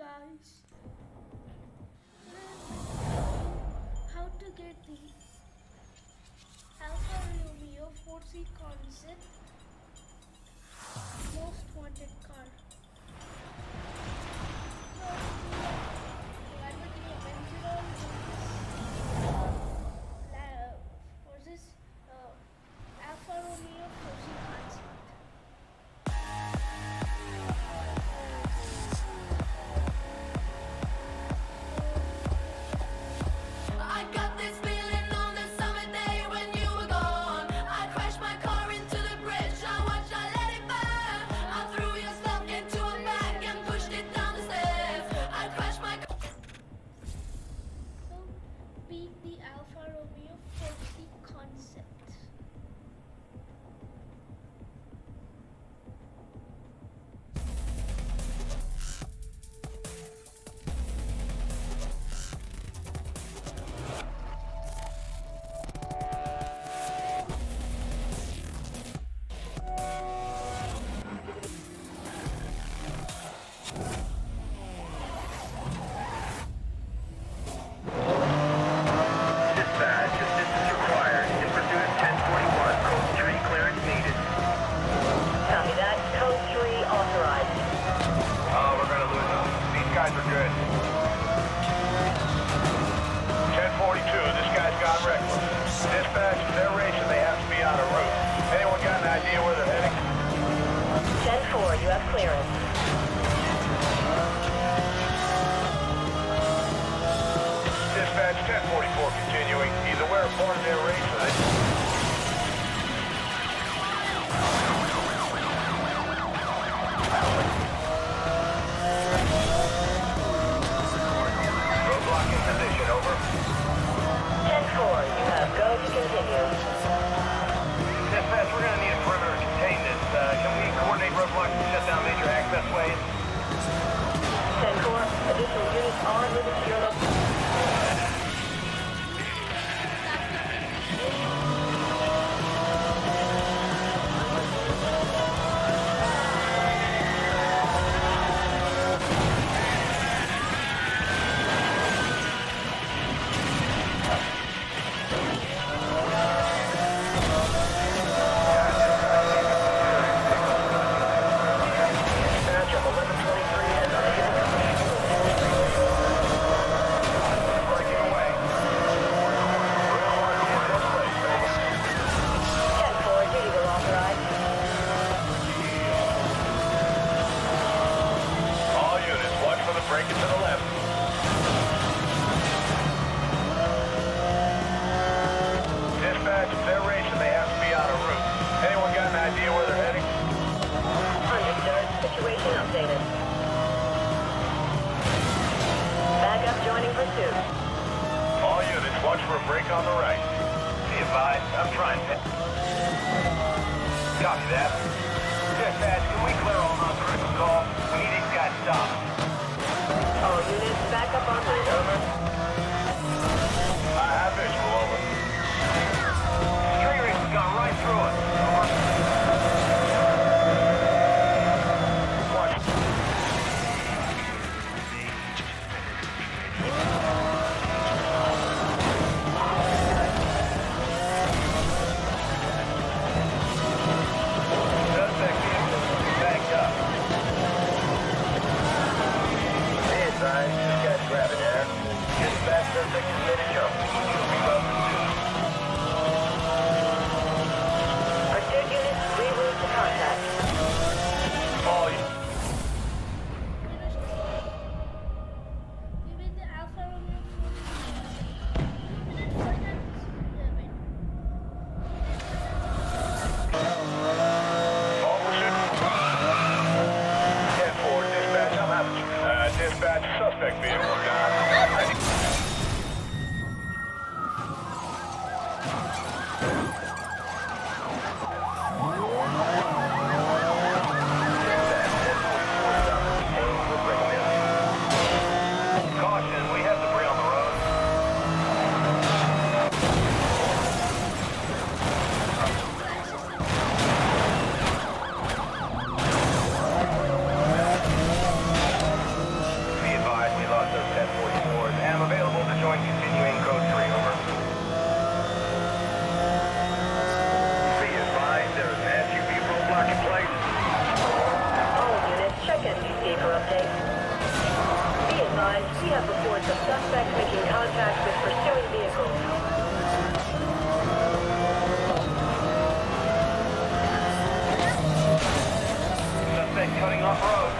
guys, how to get the Alfa Romeo 4C concept most wanted car. So I will give Aventador for this Alfa Romeo 4C concept. I got this feeling on the summer day when you were gone. I crashed my car into the bridge. I watched, I let it burn. I threw your stuff into a bag and pushed it down the stairs. I crashed my car. So beat the Alfa Romeo 4C concept. Dispatch, assistance required. In pursuit of 1041, code 3 clearance needed. Copy that. Code 3 authorized. Oh, we're gonna lose them. These guys are good. 1042, this guy's gone reckless. Dispatch, they're racing. They have to be on a route. Anyone got an idea where they're heading? 10-4, you have clearance. Dispatch, 1044 continuing. He's aware of part of their race. Roadblock in position, over. 10-4, you have go to continue. Dispatch, we're gonna need a perimeter to contain this. Can we coordinate roadblocks to shut down major access ways? 10-4, additional units are moving to your location. Dispatch, I'm 1123 and breaking away. 10-4, duty will authorize. All units, watch for the break to the left. Dispatch, if they're racing, they have to be on a route. Anyone got an idea where they're heading? Understood. Situation updated. Backup joining pursuit. All units, watch for a break on the right. Be advised, I'm trying to... Copy that. Dispatch, can we clear all non-critical calls? We need these guys stopped. All units back up on line. Over. I have visual, over. Street race has gone right through us. Over. Watch. Suspect vehicle is backed up. Hey, advised, this guy's grabbing air. Dispatch, suspect is made a jump. He'll be well pursued. Pursuit units reroute to contact. All We win the Alfa Romeo 4C. 2 minutes 49 All pursuit. 10-4, dispatch, I'm having you. Dispatch, suspect vehicle gone. Caution, we have debris on the road. The suspect making contact with pursuing vehicles. Suspect cutting off road.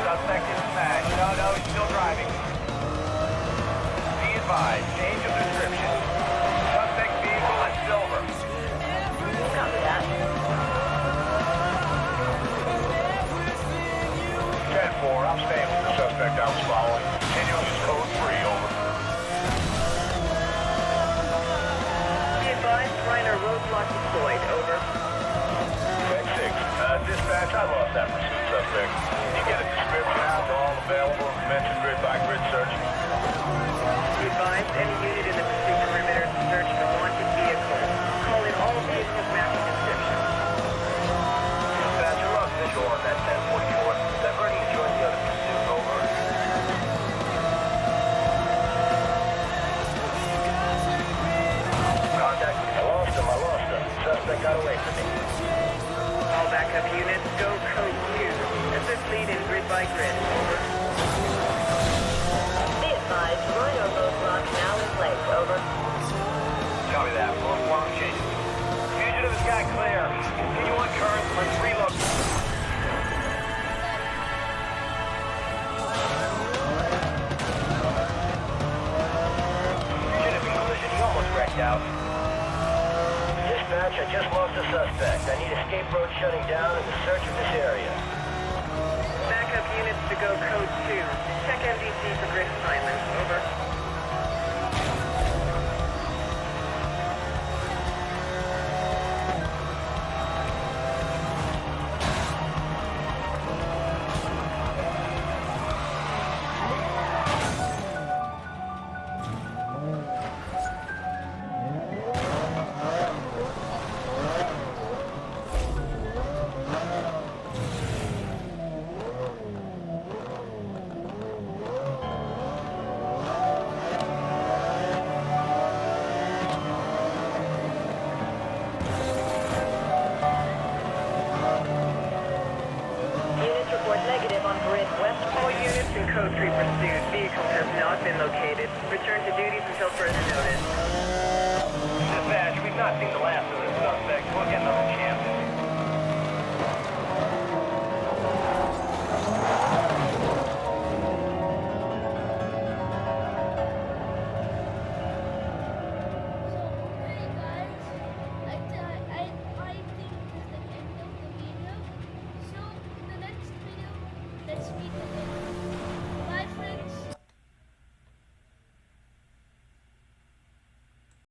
Suspect is smashed. No, he's still driving. Be advised, change of description. Suspect vehicle is silver. Copy that. 10-4, I'm staying with the suspect I was following. Continuous code 3, over. Be advised, minor roadblock deployed. Over. Check 6. Dispatch, I lost that pursuit suspect. You get a description out, they're all available. Mention grid by grid search. Be advised, any unit in the pursuit perimeter to search for wanted vehicle. Call in all vehicles matching description. Dispatch, I lost visual on that 1044. Diverting to join the other pursuit, over. Contact. I lost him. Suspect got away from me. All backup units, go code 2. Assist lead in grid by grid. Over. Be advised, Rhino roadblock now in place. Over. Copy that. Long change. Fugitive has got clear. Continue on current. Let's reload. Should have been collision. He almost wrecked out. Dispatch, I just lost a suspect. I need escape road shutting down in the search of this area. Backup units to go code 2. Check MDC for grid assignments. Over. Units report negative on grid west. All units in code 3 pursuit. Vehicle has not been located. Return to duties until further notice. Dispatch, we've not seen the last of